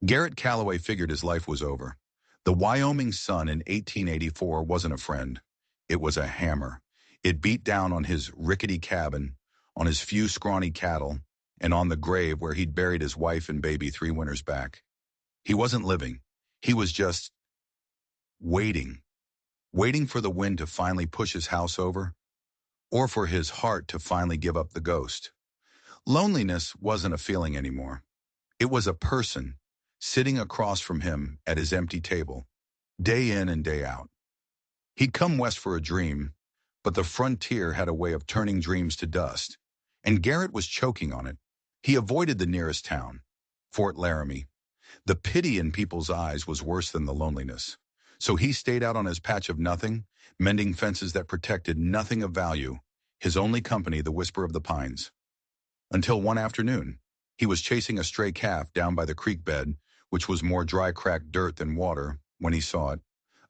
Garrett Calloway figured his life was over. The Wyoming sun in 1884 wasn't a friend. It was a hammer. It beat down on his rickety cabin, on his few scrawny cattle, and on the grave where he'd buried his wife and baby 3 winters back. He wasn't living. He was just waiting. Waiting for the wind to finally push his house over, or for his heart to finally give up the ghost. Loneliness wasn't a feeling anymore. It was a person, sitting across from him at his empty table, day in and day out. He'd come west for a dream, but the frontier had a way of turning dreams to dust, and Garrett was choking on it. He avoided the nearest town, Fort Laramie. The pity in people's eyes was worse than the loneliness. So he stayed out on his patch of nothing, mending fences that protected nothing of value, his only company the whisper of the pines. Until one afternoon, he was chasing a stray calf down by the creek bed, which was more dry cracked dirt than water, when he saw it,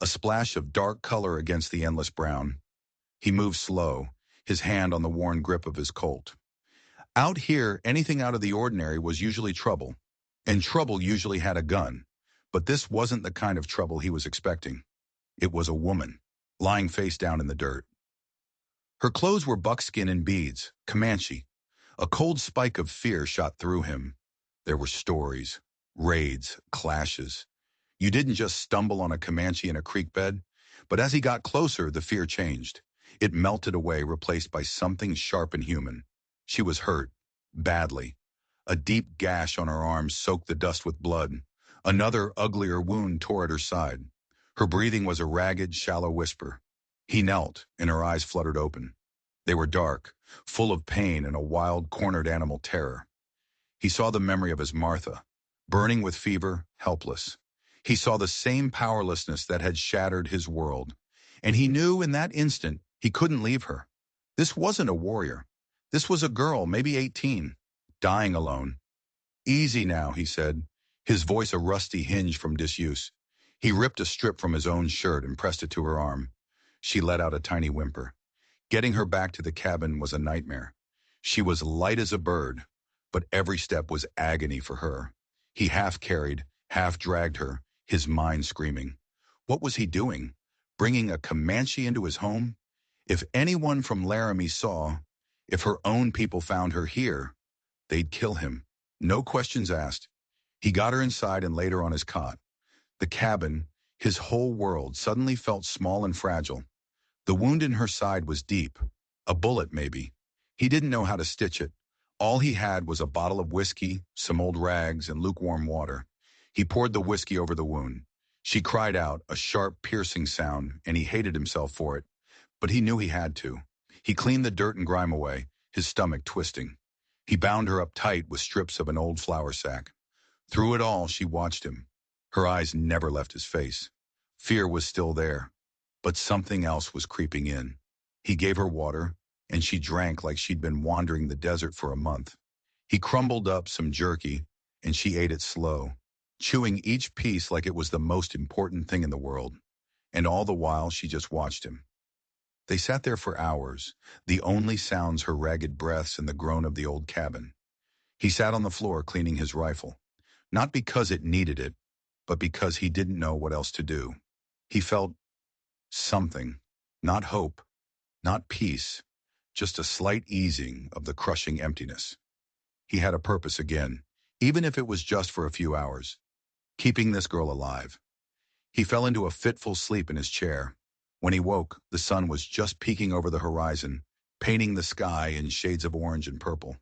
a splash of dark color against the endless brown. He moved slow, his hand on the worn grip of his Colt. Out here, anything out of the ordinary was usually trouble, and trouble usually had a gun. But this wasn't the kind of trouble he was expecting. It was a woman, lying face down in the dirt. Her clothes were buckskin and beads, Comanche. A cold spike of fear shot through him. There were stories, raids, clashes. You didn't just stumble on a Comanche in a creek bed, but as he got closer, the fear changed. It melted away, replaced by something sharp and human. She was hurt, badly. A deep gash on her arm soaked the dust with blood. Another, uglier wound tore at her side. Her breathing was a ragged, shallow whisper. He knelt, and her eyes fluttered open. They were dark, full of pain and a wild, cornered animal terror. He saw the memory of his Martha, burning with fever, helpless. He saw the same powerlessness that had shattered his world. And he knew in that instant he couldn't leave her. This wasn't a warrior. This was a girl, maybe 18, dying alone. "Easy now," he said, his voice a rusty hinge from disuse. He ripped a strip from his own shirt and pressed it to her arm. She let out a tiny whimper. Getting her back to the cabin was a nightmare. She was light as a bird, but every step was agony for her. He half carried, half dragged her, his mind screaming. What was he doing? Bringing a Comanche into his home? If anyone from Laramie saw, if her own people found her here, they'd kill him. No questions asked. He got her inside and laid her on his cot. The cabin, his whole world, suddenly felt small and fragile. The wound in her side was deep. A bullet, maybe. He didn't know how to stitch it. All he had was a bottle of whiskey, some old rags, and lukewarm water. He poured the whiskey over the wound. She cried out, a sharp, piercing sound, and he hated himself for it. But he knew he had to. He cleaned the dirt and grime away, his stomach twisting. He bound her up tight with strips of an old flour sack. Through it all, she watched him. Her eyes never left his face. Fear was still there, but something else was creeping in. He gave her water, and she drank like she'd been wandering the desert for a month. He crumbled up some jerky, and she ate it slow, chewing each piece like it was the most important thing in the world. And all the while, she just watched him. They sat there for hours, the only sounds her ragged breaths and the groan of the old cabin. He sat on the floor cleaning his rifle. Not because it needed it, but because he didn't know what else to do. He felt something, not hope, not peace, just a slight easing of the crushing emptiness. He had a purpose again, even if it was just for a few hours, keeping this girl alive. He fell into a fitful sleep in his chair. When he woke, the sun was just peeking over the horizon, painting the sky in shades of orange and purple.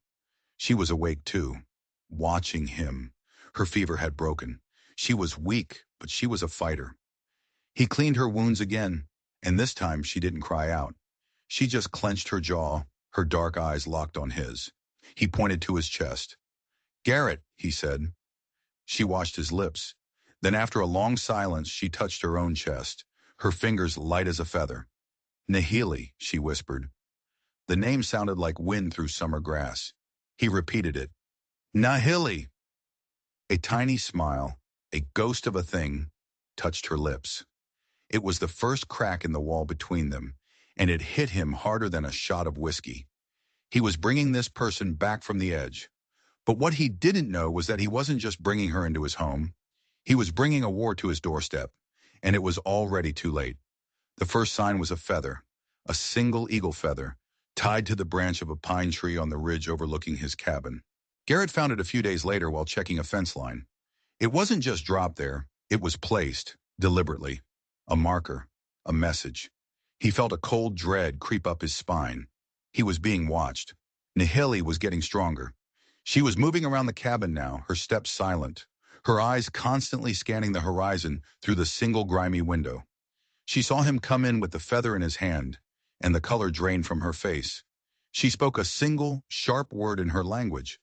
She was awake too, watching him. Her fever had broken. She was weak, but she was a fighter. He cleaned her wounds again, and this time she didn't cry out. She just clenched her jaw, her dark eyes locked on his. He pointed to his chest. "Garrett," he said. She washed his lips. Then after a long silence, she touched her own chest, her fingers light as a feather. "Nahili," she whispered. The name sounded like wind through summer grass. He repeated it. "Nahili." A tiny smile, a ghost of a thing, touched her lips. It was the first crack in the wall between them, and it hit him harder than a shot of whiskey. He was bringing this person back from the edge. But what he didn't know was that he wasn't just bringing her into his home. He was bringing a war to his doorstep, and it was already too late. The first sign was a feather, a single eagle feather, tied to the branch of a pine tree on the ridge overlooking his cabin. Garrett found it a few days later while checking a fence line. It wasn't just dropped there, it was placed, deliberately. A marker, a message. He felt a cold dread creep up his spine. He was being watched. Nahili was getting stronger. She was moving around the cabin now, her steps silent, her eyes constantly scanning the horizon through the single grimy window. She saw him come in with the feather in his hand, and the color drained from her face. She spoke a single, sharp word in her language,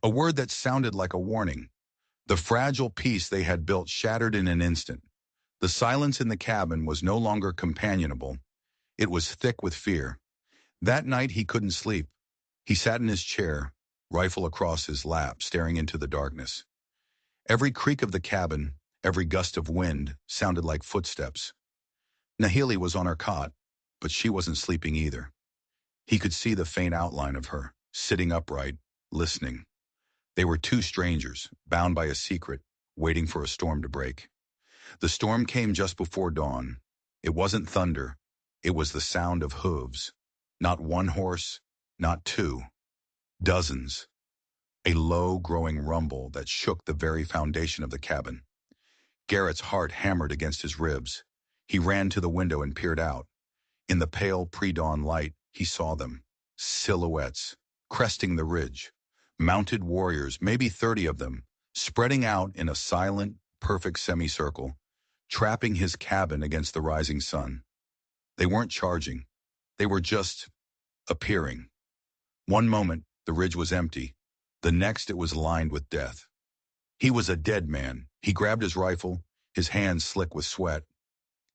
a word that sounded like a warning. The fragile peace they had built shattered in an instant. The silence in the cabin was no longer companionable. It was thick with fear. That night he couldn't sleep. He sat in his chair, rifle across his lap, staring into the darkness. Every creak of the cabin, every gust of wind, sounded like footsteps. Nahili was on her cot, but she wasn't sleeping either. He could see the faint outline of her, sitting upright, listening. They were two strangers, bound by a secret, waiting for a storm to break. The storm came just before dawn. It wasn't thunder. It was the sound of hooves. Not one horse, not two. Dozens. A low, growing rumble that shook the very foundation of the cabin. Garrett's heart hammered against his ribs. He ran to the window and peered out. In the pale pre-dawn light, he saw them. Silhouettes, cresting the ridge. Mounted warriors, maybe 30 of them, spreading out in a silent, perfect semicircle, trapping his cabin against the rising sun. They weren't charging. They were just appearing. One moment, the ridge was empty. The next, it was lined with death. He was a dead man. He grabbed his rifle, his hands slick with sweat.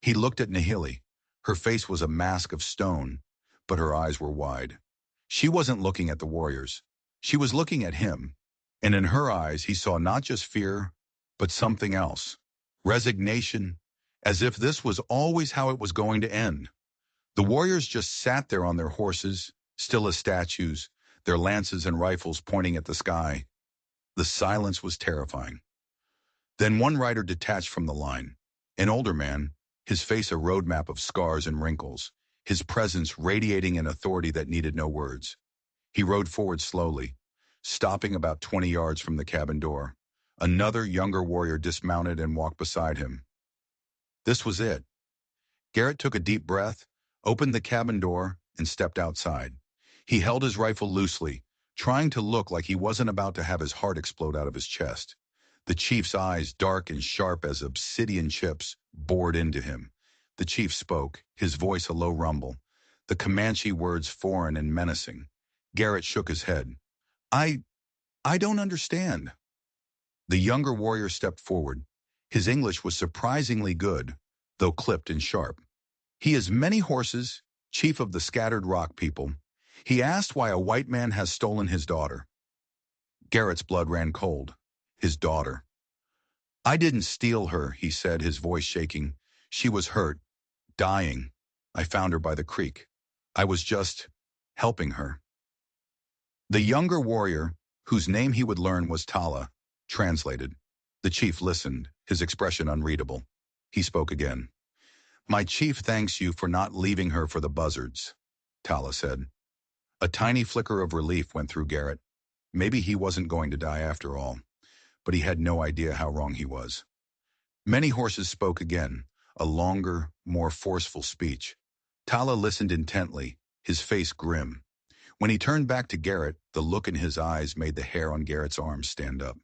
He looked at Nahili. Her face was a mask of stone, but her eyes were wide. She wasn't looking at the warriors. She was looking at him, and in her eyes he saw not just fear, but something else. Resignation, as if this was always how it was going to end. The warriors just sat there on their horses, still as statues, their lances and rifles pointing at the sky. The silence was terrifying. Then one rider detached from the line. An older man, his face a roadmap of scars and wrinkles, his presence radiating an authority that needed no words. He rode forward slowly, stopping about 20 yards from the cabin door. Another younger warrior dismounted and walked beside him. This was it. Garrett took a deep breath, opened the cabin door, and stepped outside. He held his rifle loosely, trying to look like he wasn't about to have his heart explode out of his chest. The chief's eyes, dark and sharp as obsidian chips, bored into him. The chief spoke, his voice a low rumble, the Comanche words foreign and menacing. Garrett shook his head. I don't understand. The younger warrior stepped forward. His English was surprisingly good, though clipped and sharp. He has many horses, chief of the scattered rock people. He asked why a white man has stolen his daughter. Garrett's blood ran cold. His daughter. I didn't steal her, he said, his voice shaking. She was hurt, dying. I found her by the creek. I was just helping her. The younger warrior, whose name he would learn was Tala, translated. The chief listened, his expression unreadable. He spoke again. My chief thanks you for not leaving her for the buzzards, Tala said. A tiny flicker of relief went through Garrett. Maybe he wasn't going to die after all, but he had no idea how wrong he was. Many horses spoke again, a longer, more forceful speech. Tala listened intently, his face grim. When he turned back to Garrett, the look in his eyes made the hair on Garrett's arms stand up.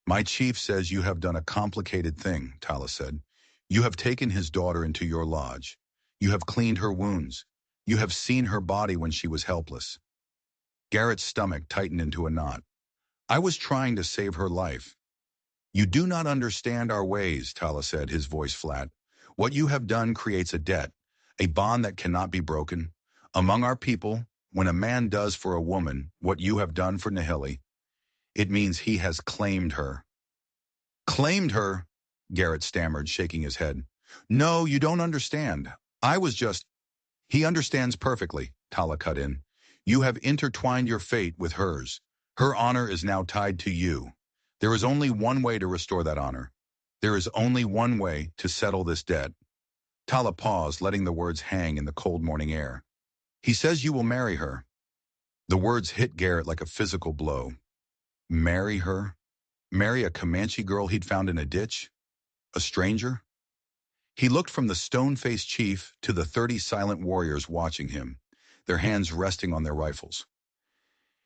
My chief says you have done a complicated thing, Tala said. You have taken his daughter into your lodge. You have cleaned her wounds. You have seen her body when she was helpless. Garrett's stomach tightened into a knot. I was trying to save her life. You do not understand our ways, Tala said, his voice flat. What you have done creates a debt, a bond that cannot be broken. Among our people, when a man does for a woman what you have done for Nahili, it means he has claimed her. Claimed her? Garrett stammered, shaking his head. No, you don't understand. I was just... He understands perfectly, Tala cut in. You have intertwined your fate with hers. Her honor is now tied to you. There is only one way to restore that honor. There is only one way to settle this debt. Tala paused, letting the words hang in the cold morning air. He says you will marry her. The words hit Garrett like a physical blow. Marry her? Marry a Comanche girl he'd found in a ditch? A stranger? He looked from the stone-faced chief to the 30 silent warriors watching him, their hands resting on their rifles.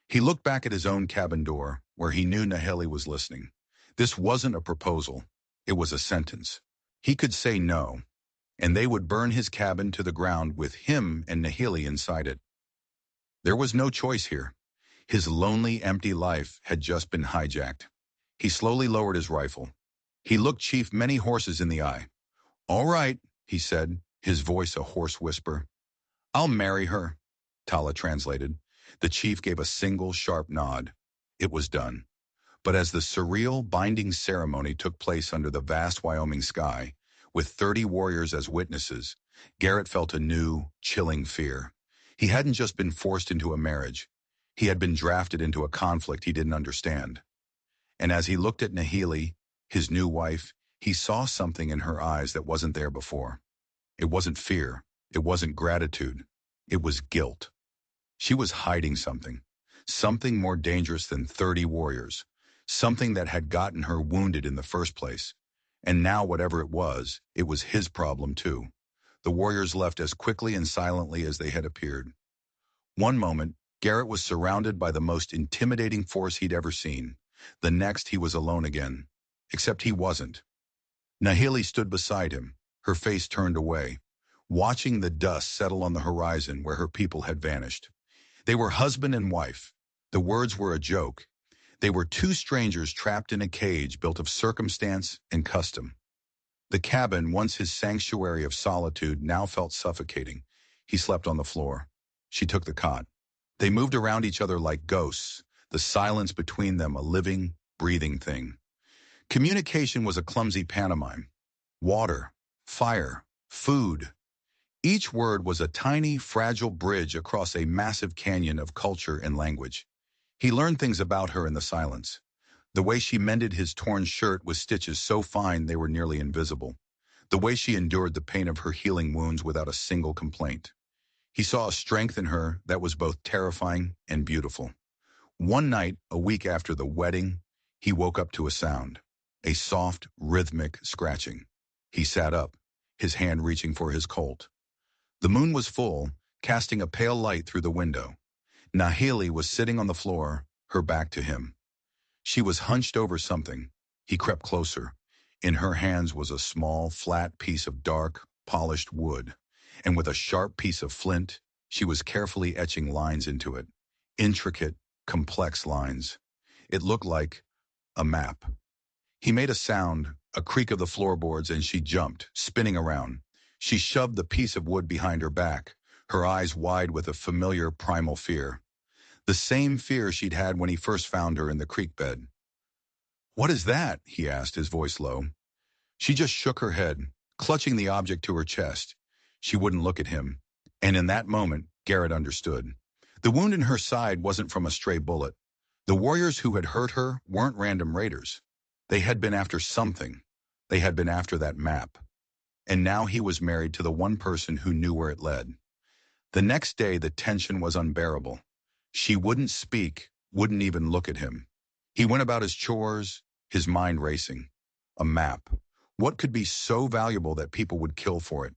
He looked back at his own cabin door, where he knew Naheli was listening. This wasn't a proposal. It was a sentence. He could say no, and they would burn his cabin to the ground with him and Naheli inside it. There was no choice here. His lonely, empty life had just been hijacked. He slowly lowered his rifle. He looked Chief Many Horses in the eye. All right, he said, his voice a hoarse whisper. I'll marry her, Tala translated. The chief gave a single sharp nod. It was done. But as the surreal, binding ceremony took place under the vast Wyoming sky, with 30 warriors as witnesses, Garrett felt a new, chilling fear. He hadn't just been forced into a marriage. He had been drafted into a conflict he didn't understand. And as he looked at Naheli, his new wife, he saw something in her eyes that wasn't there before. It wasn't fear. It wasn't gratitude. It was guilt. She was hiding something. Something more dangerous than 30 warriors. Something that had gotten her wounded in the first place. And now whatever it was his problem too. The warriors left as quickly and silently as they had appeared. One moment, Garrett was surrounded by the most intimidating force he'd ever seen. The next, he was alone again. Except he wasn't. Naheli stood beside him, her face turned away, watching the dust settle on the horizon where her people had vanished. They were husband and wife. The words were a joke. They were two strangers trapped in a cage built of circumstance and custom. The cabin, once his sanctuary of solitude, now felt suffocating. He slept on the floor. She took the cot. They moved around each other like ghosts, the silence between them a living, breathing thing. Communication was a clumsy pantomime. Water, fire, food. Each word was a tiny, fragile bridge across a massive canyon of culture and language. He learned things about her in the silence. The way she mended his torn shirt with stitches so fine they were nearly invisible. The way she endured the pain of her healing wounds without a single complaint. He saw a strength in her that was both terrifying and beautiful. One night, a week after the wedding, he woke up to a sound. A soft, rhythmic scratching. He sat up, his hand reaching for his Colt. The moon was full, casting a pale light through the window. Naheli was sitting on the floor, her back to him. She was hunched over something. He crept closer. In her hands was a small, flat piece of dark, polished wood, and with a sharp piece of flint, she was carefully etching lines into it. Intricate, complex lines. It looked like a map. He made a sound, a creak of the floorboards, and she jumped, spinning around. She shoved the piece of wood behind her back, her eyes wide with a familiar primal fear. The same fear she'd had when he first found her in the creek bed. What is that? He asked, his voice low. She just shook her head, clutching the object to her chest. She wouldn't look at him. And in that moment, Garrett understood. The wound in her side wasn't from a stray bullet. The warriors who had hurt her weren't random raiders. They had been after something. They had been after that map. And now he was married to the one person who knew where it led. The next day, the tension was unbearable. She wouldn't speak, wouldn't even look at him. He went about his chores, his mind racing. A map. What could be so valuable that people would kill for it?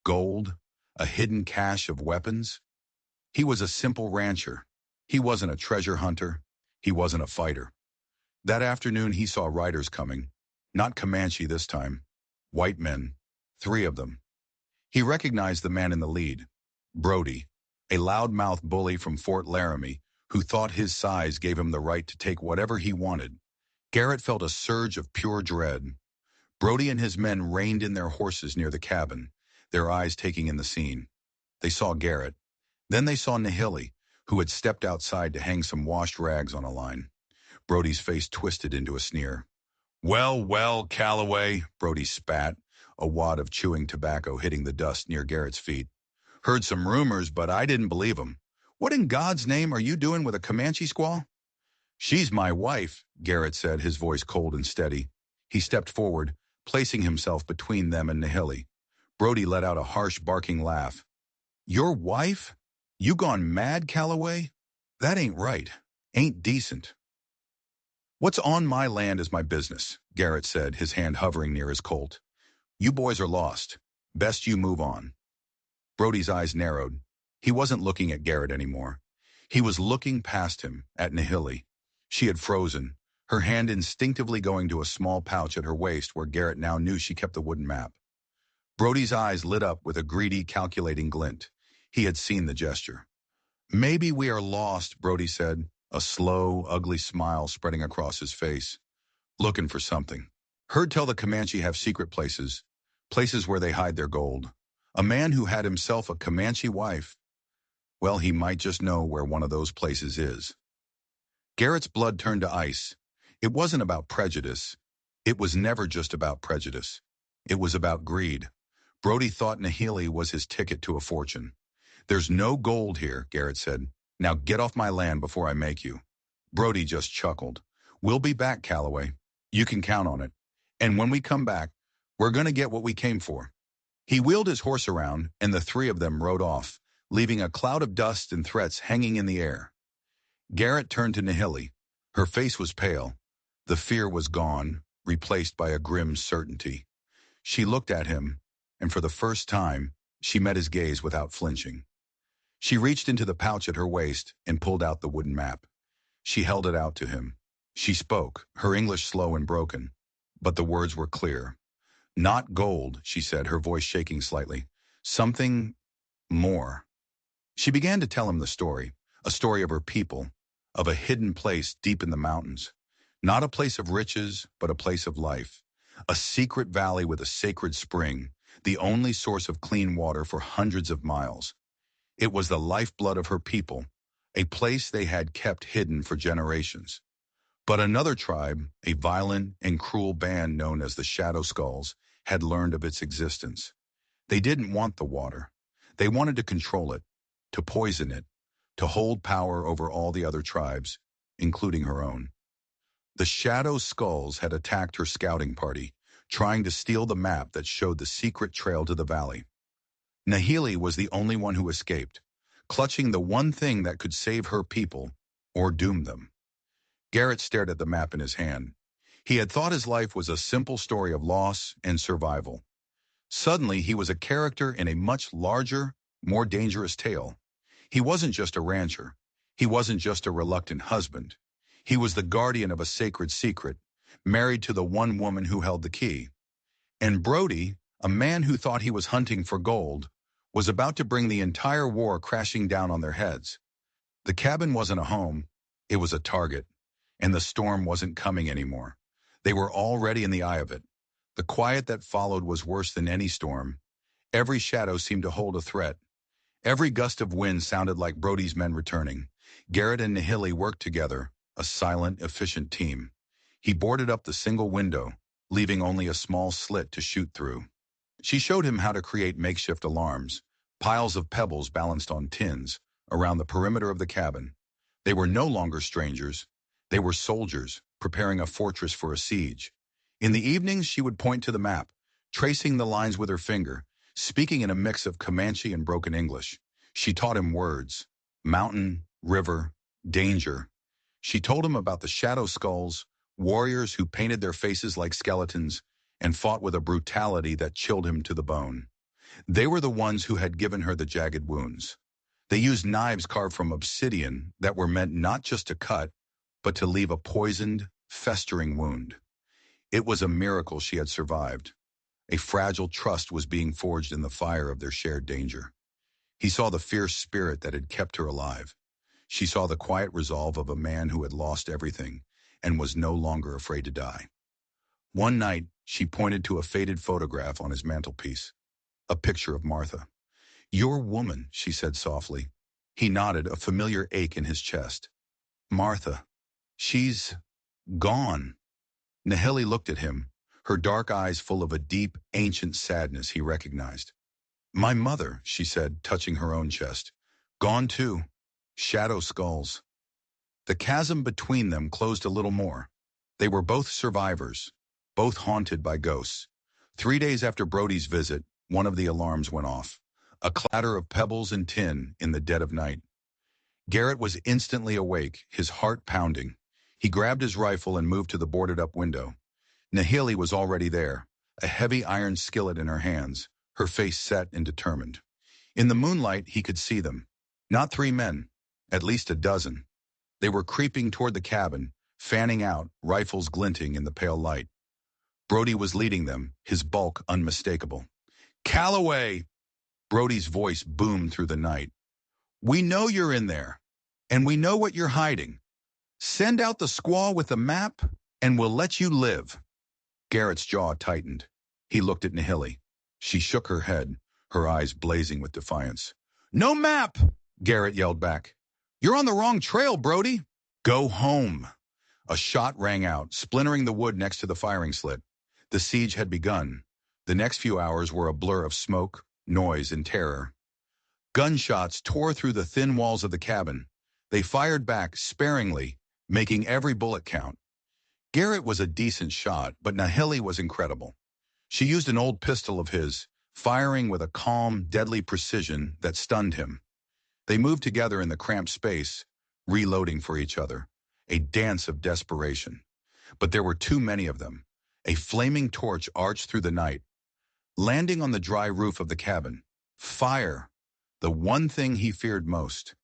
Gold? A hidden cache of weapons? He was a simple rancher. He wasn't a treasure hunter. He wasn't a fighter. That afternoon he saw riders coming. Not Comanche this time. White men. 3 of them. He recognized the man in the lead. Brody, a loudmouth bully from Fort Laramie, who thought his size gave him the right to take whatever he wanted. Garrett felt a surge of pure dread. Brody and his men reined in their horses near the cabin, their eyes taking in the scene. They saw Garrett. Then they saw Naheli, who had stepped outside to hang some washed rags on a line. Brody's face twisted into a sneer. Well, well, Calloway, Brody spat, a wad of chewing tobacco hitting the dust near Garrett's feet. Heard some rumors, but I didn't believe them. What in God's name are you doing with a Comanche squaw? She's my wife, Garrett said, his voice cold and steady. He stepped forward, placing himself between them and Nahili. Brody let out a harsh barking laugh. Your wife? You gone mad, Calloway? That ain't right. Ain't decent. What's on my land is my business, Garrett said, his hand hovering near his Colt. You boys are lost. Best you move on. Brody's eyes narrowed. He wasn't looking at Garrett anymore. He was looking past him, at Nahili. She had frozen, her hand instinctively going to a small pouch at her waist where Garrett now knew she kept the wooden map. Brody's eyes lit up with a greedy, calculating glint. He had seen the gesture. Maybe we are lost, Brody said, a slow, ugly smile spreading across his face. Looking for something. Heard tell the Comanche have secret places, places where they hide their gold. A man who had himself a Comanche wife. Well, he might just know where one of those places is. Garrett's blood turned to ice. It wasn't about prejudice. It was never just about prejudice. It was about greed. Brody thought Nahili was his ticket to a fortune. There's no gold here, Garrett said. Now get off my land before I make you. Brody just chuckled. We'll be back, Calloway. You can count on it. And when we come back, we're going to get what we came for. He wheeled his horse around, and the three of them rode off, leaving a cloud of dust and threats hanging in the air. Garrett turned to Nahili. Her face was pale. The fear was gone, replaced by a grim certainty. She looked at him, and for the first time, she met his gaze without flinching. She reached into the pouch at her waist and pulled out the wooden map. She held it out to him. She spoke, her English slow and broken, but the words were clear. Not gold, she said, her voice shaking slightly. Something more. She began to tell him the story, a story of her people, of a hidden place deep in the mountains. Not a place of riches, but a place of life. A secret valley with a sacred spring, the only source of clean water for hundreds of miles. It was the lifeblood of her people, a place they had kept hidden for generations. But another tribe, a violent and cruel band known as the Shadow Skulls, had learned of its existence. They didn't want the water. They wanted to control it, to poison it, to hold power over all the other tribes, including her own. The Shadow Skulls had attacked her scouting party, trying to steal the map that showed the secret trail to the valley. Nahili was the only one who escaped, clutching the one thing that could save her people or doom them. Garrett stared at the map in his hand. He had thought his life was a simple story of loss and survival. Suddenly, he was a character in a much larger, more dangerous tale. He wasn't just a rancher. He wasn't just a reluctant husband. He was the guardian of a sacred secret, married to the one woman who held the key. And Brody, a man who thought he was hunting for gold, was about to bring the entire war crashing down on their heads. The cabin wasn't a home, it was a target, and the storm wasn't coming anymore. They were already in the eye of it. The quiet that followed was worse than any storm. Every shadow seemed to hold a threat. Every gust of wind sounded like Brody's men returning. Garrett and Nahili worked together, a silent, efficient team. He boarded up the single window, leaving only a small slit to shoot through. She showed him how to create makeshift alarms, piles of pebbles balanced on tins, around the perimeter of the cabin. They were no longer strangers. They were soldiers, preparing a fortress for a siege. In the evenings, she would point to the map, tracing the lines with her finger, speaking in a mix of Comanche and broken English. She taught him words: mountain, river, danger. She told him about the Shadow Skulls, warriors who painted their faces like skeletons and fought with a brutality that chilled him to the bone. They were the ones who had given her the jagged wounds. They used knives carved from obsidian that were meant not just to cut, but to leave a poisoned, festering wound. It was a miracle she had survived. A fragile trust was being forged in the fire of their shared danger. He saw the fierce spirit that had kept her alive. She saw the quiet resolve of a man who had lost everything and was no longer afraid to die. One night, she pointed to a faded photograph on his mantelpiece, a picture of Martha. Your woman, she said softly. He nodded, a familiar ache in his chest. Martha. She's gone. Nahili looked at him, her dark eyes full of a deep, ancient sadness he recognized. My mother, she said, touching her own chest. Gone too. Shadow Skulls. The chasm between them closed a little more. They were both survivors, both haunted by ghosts, 3 days after Brody's visit, one of the alarms went off. A clatter of pebbles and tin in the dead of night. Garrett was instantly awake, his heart pounding. He grabbed his rifle and moved to the boarded-up window. Nahili was already there, a heavy iron skillet in her hands, her face set and determined. In the moonlight, he could see them. Not 3 men, at least a dozen. They were creeping toward the cabin, fanning out, rifles glinting in the pale light. Brody was leading them, his bulk unmistakable. "Calloway!" Brody's voice boomed through the night. "We know you're in there, and we know what you're hiding. Send out the squaw with the map, and we'll let you live." Garrett's jaw tightened. He looked at Nahili. She shook her head, her eyes blazing with defiance. "No map!" Garrett yelled back. "You're on the wrong trail, Brody. Go home." A shot rang out, splintering the wood next to the firing slit. The siege had begun. The next few hours were a blur of smoke, noise, and terror. Gunshots tore through the thin walls of the cabin. They fired back sparingly, making every bullet count. Garrett was a decent shot, but Nahili was incredible. She used an old pistol of his, firing with a calm, deadly precision that stunned him. They moved together in the cramped space, reloading for each other, a dance of desperation. But there were too many of them. A flaming torch arched through the night, landing on the dry roof of the cabin. Fire, the one thing he feared most.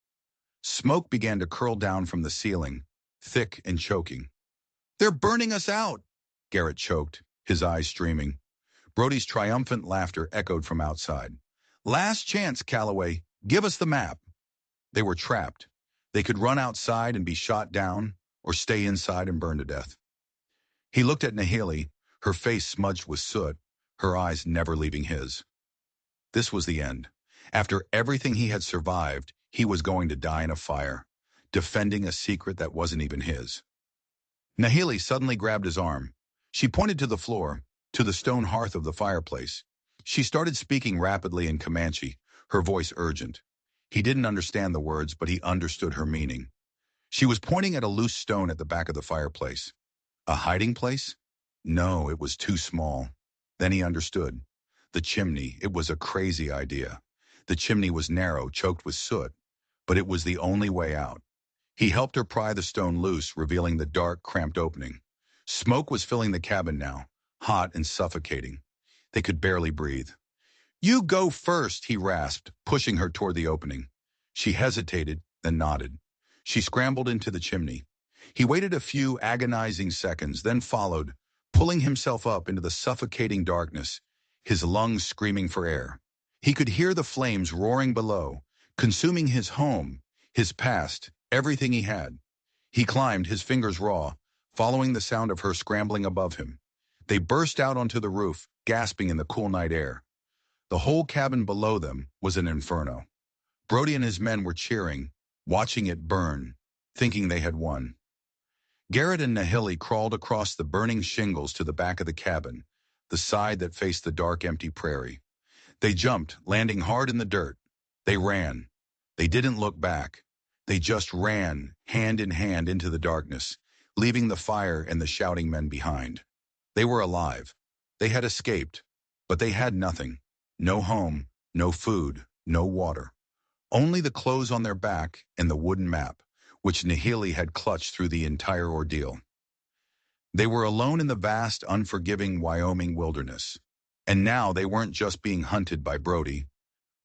Smoke began to curl down from the ceiling, thick and choking. "They're burning us out," Garrett choked, his eyes streaming. Brody's triumphant laughter echoed from outside. "Last chance, Calloway. Give us the map." They were trapped. They could run outside and be shot down, or stay inside and burn to death. He looked at Nahili, her face smudged with soot, her eyes never leaving his. This was the end. After everything he had survived, he was going to die in a fire, defending a secret that wasn't even his. Nahili suddenly grabbed his arm. She pointed to the floor, to the stone hearth of the fireplace. She started speaking rapidly in Comanche, her voice urgent. He didn't understand the words, but he understood her meaning. She was pointing at a loose stone at the back of the fireplace. A hiding place? No, it was too small. Then he understood. The chimney, it was a crazy idea. The chimney was narrow, choked with soot, but it was the only way out. He helped her pry the stone loose, revealing the dark, cramped opening. Smoke was filling the cabin now, hot and suffocating. They could barely breathe. "You go first," he rasped, pushing her toward the opening. She hesitated, then nodded. She scrambled into the chimney. He waited a few agonizing seconds, then followed, pulling himself up into the suffocating darkness, his lungs screaming for air. He could hear the flames roaring below, consuming his home, his past, everything he had. He climbed, his fingers raw, following the sound of her scrambling above him. They burst out onto the roof, gasping in the cool night air. The whole cabin below them was an inferno. Brody and his men were cheering, watching it burn, thinking they had won. Garrett and Nahili crawled across the burning shingles to the back of the cabin, the side that faced the dark, empty prairie. They jumped, landing hard in the dirt. They ran. They didn't look back. They just ran, hand in hand, into the darkness, leaving the fire and the shouting men behind. They were alive. They had escaped, but they had nothing. No home, no food, no water. Only the clothes on their back and the wooden map, which Nahili had clutched through the entire ordeal. They were alone in the vast, unforgiving Wyoming wilderness. And now they weren't just being hunted by Brody.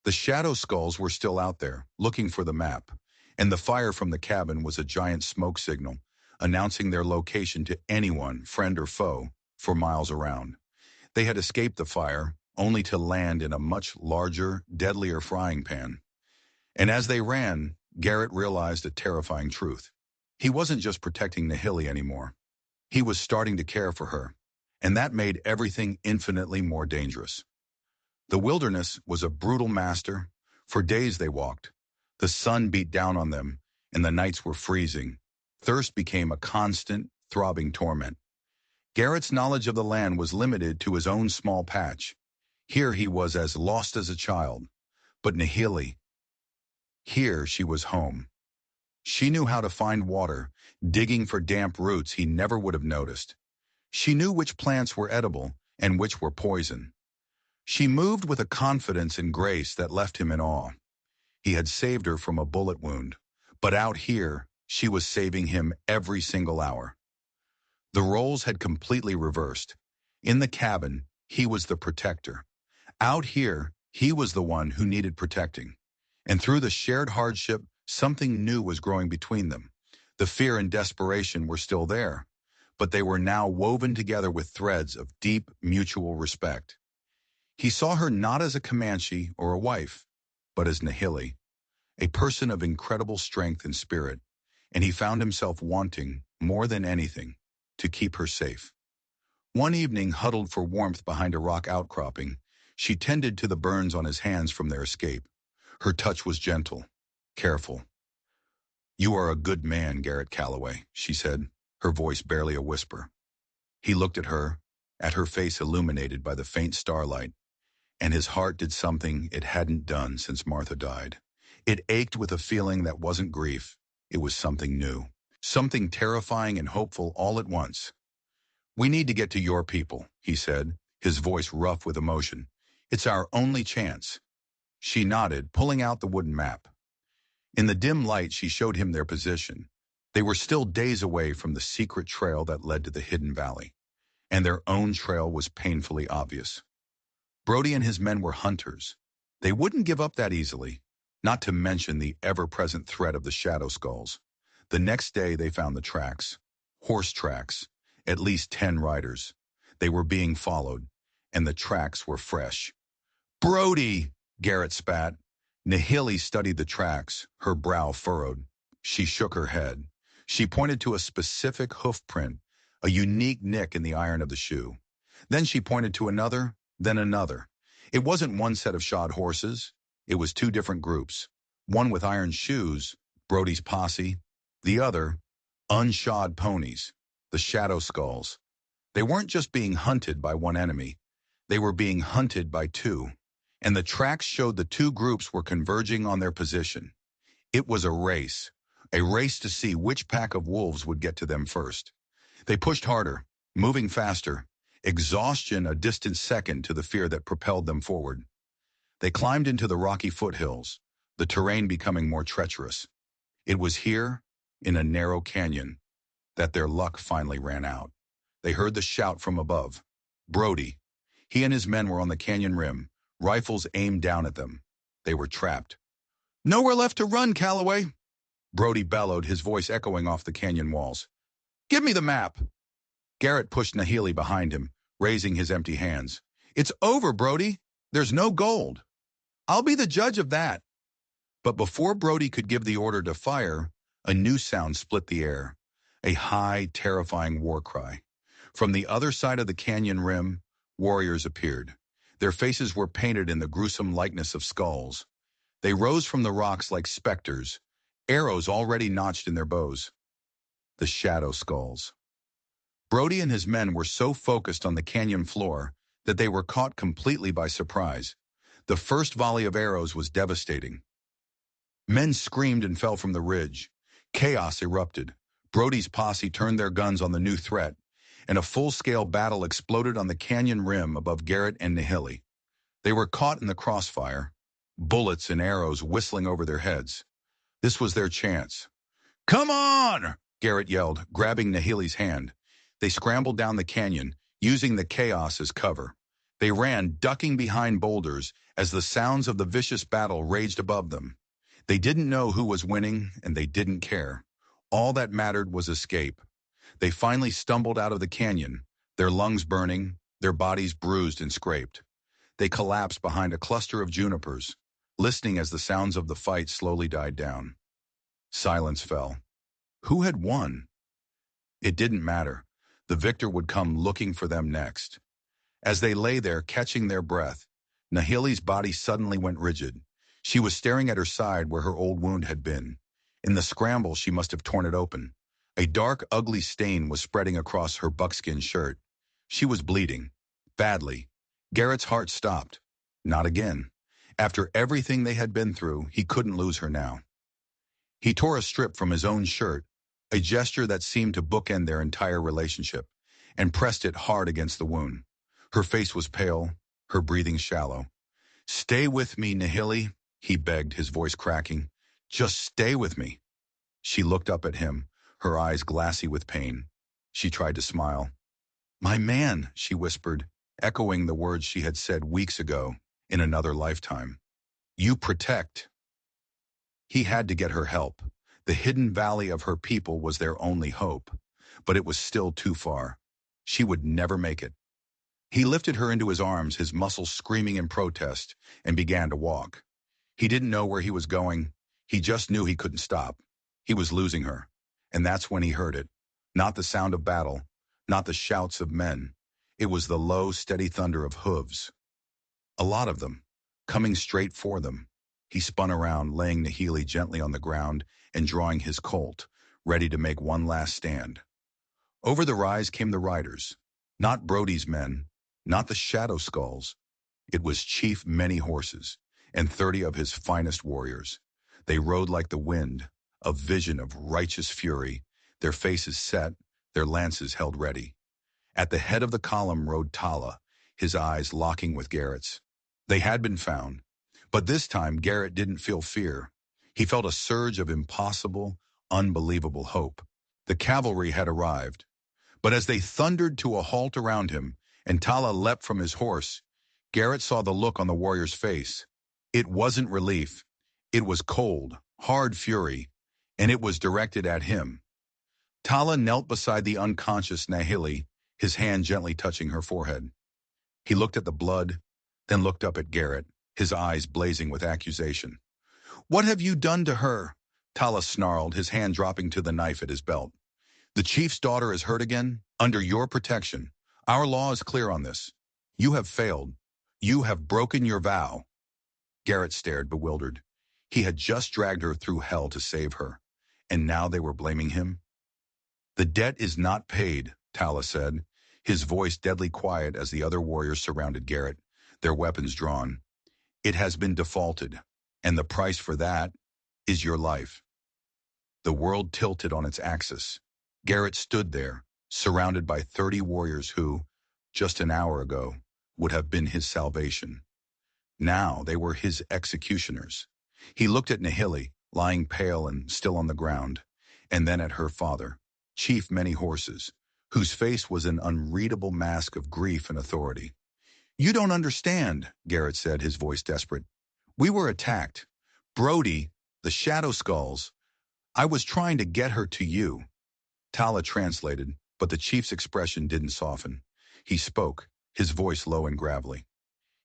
The shadow skulls were still out there, looking for the map, and the fire from the cabin was a giant smoke signal, announcing their location to anyone, friend or foe, for miles around. They had escaped the fire, only to land in a much larger, deadlier frying pan. And as they ran, Garrett realized a terrifying truth. He wasn't just protecting Nahili anymore. He was starting to care for her, and that made everything infinitely more dangerous. The wilderness was a brutal master. For days they walked. The sun beat down on them, and the nights were freezing. Thirst became a constant, throbbing torment. Garrett's knowledge of the land was limited to his own small patch. Here he was as lost as a child. But Nahili, here she was home. She knew how to find water, digging for damp roots he never would have noticed. She knew which plants were edible, and which were poison. She moved with a confidence and grace that left him in awe. He had saved her from a bullet wound, but out here, she was saving him every single hour. The roles had completely reversed. In the cabin, he was the protector. Out here, he was the one who needed protecting. And through the shared hardship, something new was growing between them. The fear and desperation were still there, but they were now woven together with threads of deep mutual respect. He saw her not as a Comanche or a wife, but as Nahili, a person of incredible strength and spirit, and he found himself wanting, more than anything, to keep her safe. One evening, huddled for warmth behind a rock outcropping, she tended to the burns on his hands from their escape. Her touch was gentle, careful. "You are a good man, Garrett Calloway," she said, her voice barely a whisper. He looked at her face illuminated by the faint starlight, and his heart did something it hadn't done since Martha died. It ached with a feeling that wasn't grief. It was something new, something terrifying and hopeful all at once. "We need to get to your people," he said, his voice rough with emotion. "It's our only chance." She nodded, pulling out the wooden map. In the dim light, she showed him their position. They were still days away from the secret trail that led to the hidden valley, and their own trail was painfully obvious. Brody and his men were hunters. They wouldn't give up that easily, not to mention the ever-present threat of the shadow skulls. The next day they found the tracks, horse tracks, at least 10 riders. They were being followed, and the tracks were fresh. "Brody!" Garrett spat. Nahili studied the tracks, her brow furrowed. She shook her head. She pointed to a specific hoof print, a unique nick in the iron of the shoe. Then she pointed to another, then another. It wasn't one set of shod horses. It was 2 different groups. One with iron shoes, Brody's posse. The other, unshod ponies, the shadow skulls. They weren't just being hunted by one enemy. They were being hunted by 2. And the tracks showed the 2 groups were converging on their position. It was a race to see which pack of wolves would get to them first. They pushed harder, moving faster, exhaustion a distant second to the fear that propelled them forward. They climbed into the rocky foothills, the terrain becoming more treacherous. It was here, in a narrow canyon, that their luck finally ran out. They heard the shout from above. Brody. He and his men were on the canyon rim, rifles aimed down at them. They were trapped. "Nowhere left to run, Calloway!" Brody bellowed, his voice echoing off the canyon walls. "Give me the map!" Garrett pushed Nahili behind him, raising his empty hands. "It's over, Brody. There's no gold. I'll be the judge of that." But before Brody could give the order to fire, a new sound split the air, a high, terrifying war cry. From the other side of the canyon rim, warriors appeared. Their faces were painted in the gruesome likeness of skulls. They rose from the rocks like specters, arrows already notched in their bows. The shadow skulls. Brody and his men were so focused on the canyon floor that they were caught completely by surprise. The first volley of arrows was devastating. Men screamed and fell from the ridge. Chaos erupted. Brody's posse turned their guns on the new threat, and a full-scale battle exploded on the canyon rim above Garrett and Nahili. They were caught in the crossfire, bullets and arrows whistling over their heads. This was their chance. "Come on!" Garrett yelled, grabbing Nahili's hand. They scrambled down the canyon, using the chaos as cover. They ran, ducking behind boulders as the sounds of the vicious battle raged above them. They didn't know who was winning, and they didn't care. All that mattered was escape. They finally stumbled out of the canyon, their lungs burning, their bodies bruised and scraped. They collapsed behind a cluster of junipers, listening as the sounds of the fight slowly died down. Silence fell. Who had won? It didn't matter. The victor would come looking for them next. As they lay there, catching their breath, Nahili's body suddenly went rigid. She was staring at her side where her old wound had been. In the scramble, she must have torn it open. A dark, ugly stain was spreading across her buckskin shirt. She was bleeding. Badly. Garrett's heart stopped. Not again. After everything they had been through, he couldn't lose her now. He tore a strip from his own shirt, a gesture that seemed to bookend their entire relationship, and pressed it hard against the wound. Her face was pale, her breathing shallow. "Stay with me, Nahili," he begged, his voice cracking. "Just stay with me." She looked up at him, her eyes glassy with pain. She tried to smile. "My man," she whispered, echoing the words she had said weeks ago, in another lifetime. "You protect." He had to get her help. The hidden valley of her people was their only hope. But it was still too far. She would never make it. He lifted her into his arms, his muscles screaming in protest, and began to walk. He didn't know where he was going. He just knew he couldn't stop. He was losing her. And that's when he heard it. Not the sound of battle, not the shouts of men. It was the low, steady thunder of hooves. A lot of them, coming straight for them. He spun around, laying Nahili gently on the ground and drawing his Colt, ready to make one last stand. Over the rise came the riders. Not Brody's men, not the Shadow Skulls. It was Chief Many Horses, and 30 of his finest warriors. They rode like the wind, a vision of righteous fury, their faces set, their lances held ready. At the head of the column rode Tala, his eyes locking with Garrett's. They had been found, but this time Garrett didn't feel fear. He felt a surge of impossible, unbelievable hope. The cavalry had arrived, but as they thundered to a halt around him and Tala leapt from his horse, Garrett saw the look on the warrior's face. It wasn't relief. It was cold, hard fury, and it was directed at him. Tala knelt beside the unconscious Nahili, his hand gently touching her forehead. He looked at the blood, then looked up at Garrett, his eyes blazing with accusation. "What have you done to her?" Tala snarled, his hand dropping to the knife at his belt. "The chief's daughter is hurt again, under your protection. Our law is clear on this. You have failed. You have broken your vow." Garrett stared, bewildered. He had just dragged her through hell to save her, and now they were blaming him? "The debt is not paid," Tala said, his voice deadly quiet as the other warriors surrounded Garrett, their weapons drawn. "It has been defaulted, and the price for that is your life." The world tilted on its axis. Garrett stood there, surrounded by 30 warriors who, just an hour ago, would have been his salvation. Now they were his executioners. He looked at Nahili, lying pale and still on the ground, and then at her father, Chief Many Horses, whose face was an unreadable mask of grief and authority. "You don't understand," Garrett said, his voice desperate. "We were attacked. Brody, the Shadow Skulls. I was trying to get her to you." Tala translated, but the chief's expression didn't soften. He spoke, his voice low and gravelly.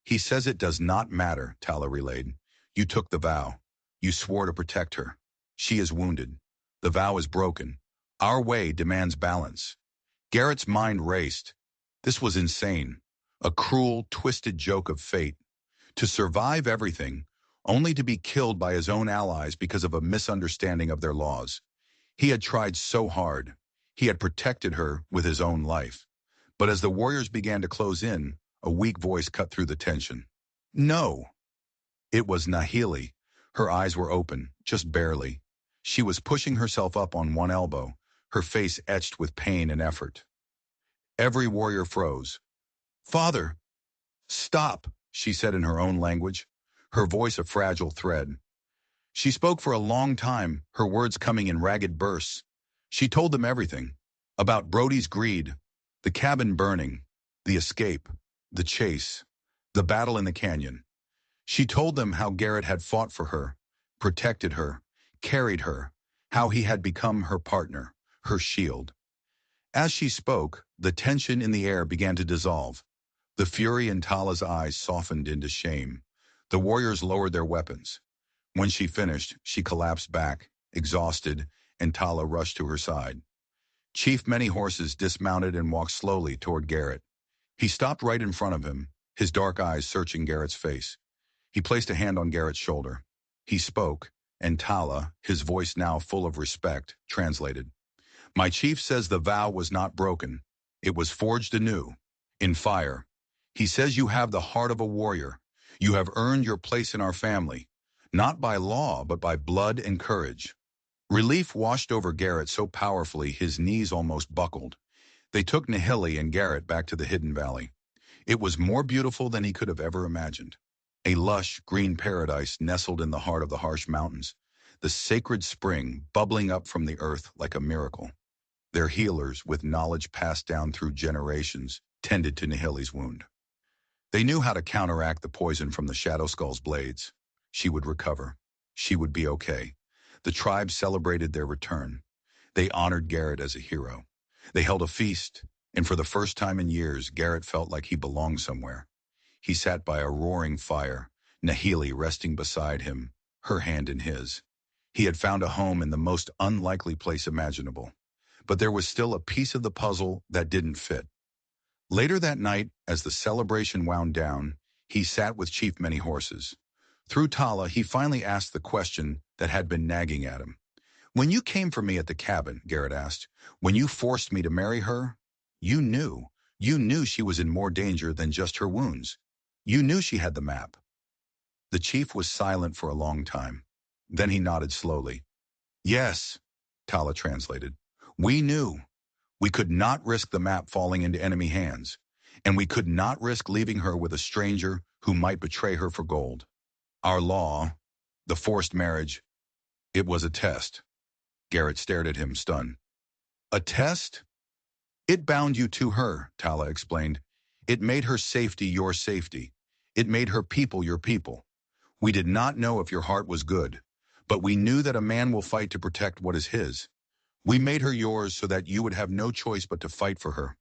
"He says it does not matter," Tala relayed. "You took the vow. You swore to protect her. She is wounded. The vow is broken. Our way demands balance." Garrett's mind raced. This was insane. A cruel, twisted joke of fate. To survive everything, only to be killed by his own allies because of a misunderstanding of their laws. He had tried so hard. He had protected her with his own life. But as the warriors began to close in, a weak voice cut through the tension. "No." It was Nahili. Her eyes were open, just barely. She was pushing herself up on one elbow, her face etched with pain and effort. Every warrior froze. "Father, stop," she said in her own language, her voice a fragile thread. She spoke for a long time, her words coming in ragged bursts. She told them everything. About Brody's greed, the cabin burning, the escape, the chase, the battle in the canyon. She told them how Garrett had fought for her, protected her, carried her, how he had become her partner, her shield. As she spoke, the tension in the air began to dissolve. The fury in Tala's eyes softened into shame. The warriors lowered their weapons. When she finished, she collapsed back, exhausted, and Tala rushed to her side. Chief Many Horses dismounted and walked slowly toward Garrett. He stopped right in front of him, his dark eyes searching Garrett's face. He placed a hand on Garrett's shoulder. He spoke, and Tala, his voice now full of respect, translated. "My chief says the vow was not broken. It was forged anew, in fire. He says you have the heart of a warrior. You have earned your place in our family, not by law, but by blood and courage." Relief washed over Garrett so powerfully his knees almost buckled. They took Nahili and Garrett back to the hidden valley. It was more beautiful than he could have ever imagined. A lush, green paradise nestled in the heart of the harsh mountains, the sacred spring bubbling up from the earth like a miracle. Their healers, with knowledge passed down through generations, tended to Nihili's wound. They knew how to counteract the poison from the Shadow Skull's blades. She would recover. She would be okay. The tribe celebrated their return. They honored Garrett as a hero. They held a feast, and for the first time in years, Garrett felt like he belonged somewhere. He sat by a roaring fire, Nahili resting beside him, her hand in his. He had found a home in the most unlikely place imaginable. But there was still a piece of the puzzle that didn't fit. Later that night, as the celebration wound down, he sat with Chief Many Horses. Through Tala, he finally asked the question that had been nagging at him. "When you came for me at the cabin," Garrett asked, "when you forced me to marry her, you knew. You knew she was in more danger than just her wounds. You knew she had the map." The chief was silent for a long time. Then he nodded slowly. "Yes," Tala translated. "We knew. We could not risk the map falling into enemy hands, and we could not risk leaving her with a stranger who might betray her for gold. Our law, the forced marriage, it was a test." Garrett stared at him, stunned. "A test?" "It bound you to her," Tala explained. "It made her safety your safety. It made her people your people. We did not know if your heart was good, but we knew that a man will fight to protect what is his. We made her yours so that you would have no choice but to fight for her.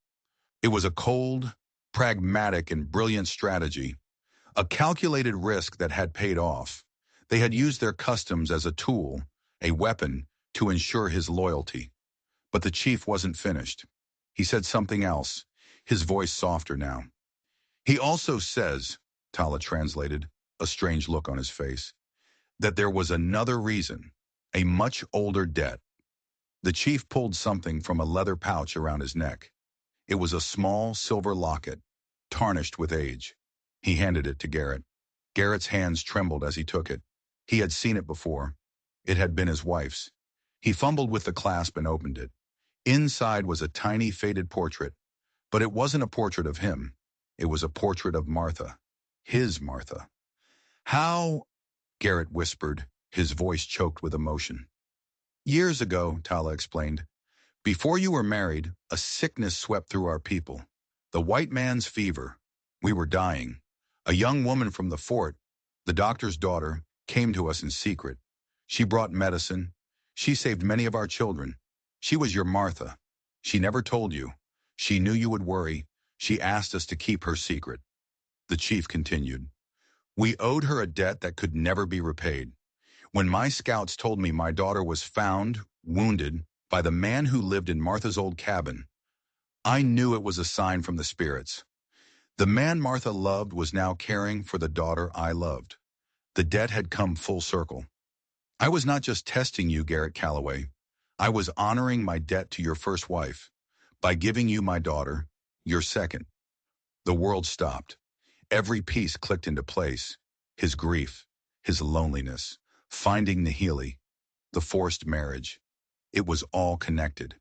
It was a cold, pragmatic, and brilliant strategy, a calculated risk that had paid off. They had used their customs as a tool, a weapon, to ensure his loyalty. But the chief wasn't finished. He said something else, his voice softer now. "He also says," Tala translated, a strange look on his face, "that there was another reason, a much older debt." The chief pulled something from a leather pouch around his neck. It was a small silver locket, tarnished with age. He handed it to Garrett. Garrett's hands trembled as he took it. He had seen it before. It had been his wife's. He fumbled with the clasp and opened it. Inside was a tiny faded portrait, but it wasn't a portrait of him. It was a portrait of Martha. His Martha. "How?" Garrett whispered, his voice choked with emotion. "Years ago," Tala explained, "before you were married, a sickness swept through our people. The white man's fever. We were dying. A young woman from the fort, the doctor's daughter, came to us in secret. She brought medicine. She saved many of our children. She was your Martha. She never told you. She knew you would worry. She asked us to keep her secret." The chief continued. "We owed her a debt that could never be repaid. When my scouts told me my daughter was found, wounded, by the man who lived in Martha's old cabin, I knew it was a sign from the spirits. The man Martha loved was now caring for the daughter I loved. The debt had come full circle. I was not just testing you, Garrett Calloway. I was honoring my debt to your first wife by giving you my daughter, your second." The world stopped. Every piece clicked into place. His grief, his loneliness, finding Nihili, the forced marriage. It was all connected.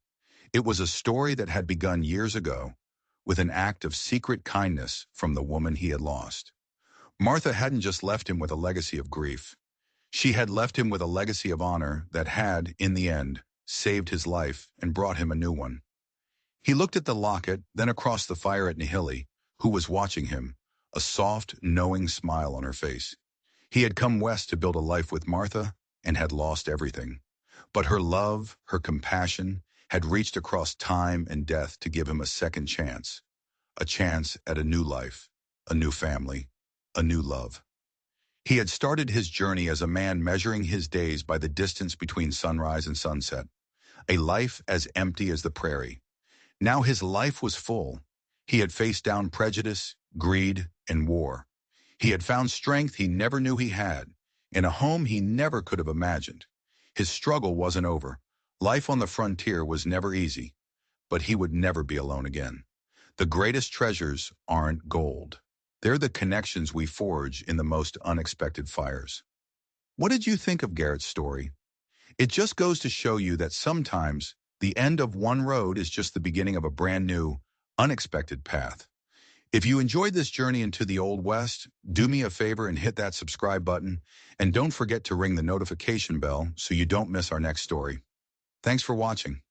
It was a story that had begun years ago with an act of secret kindness from the woman he had lost. Martha hadn't just left him with a legacy of grief. She had left him with a legacy of honor that had, in the end, saved his life and brought him a new one. He looked at the locket, then across the fire at Nihili, who was watching him, a soft, knowing smile on her face. He had come west to build a life with Martha and had lost everything. But her love, her compassion, had reached across time and death to give him a chance at a new life, a new family, a new love. He had started his journey as a man measuring his days by the distance between sunrise and sunset, a life as empty as the prairie. Now his life was full. He had faced down prejudice, greed, and war. He had found strength he never knew he had, in a home he never could have imagined. His struggle wasn't over. Life on the frontier was never easy, but he would never be alone again. The greatest treasures aren't gold. They're the connections we forge in the most unexpected fires. What did you think of Garrett's story? It just goes to show you that sometimes the end of one road is just the beginning of a brand new, unexpected path. If you enjoyed this journey into the Old West, do me a favor and hit that subscribe button, and don't forget to ring the notification bell so you don't miss our next story. Thanks for watching.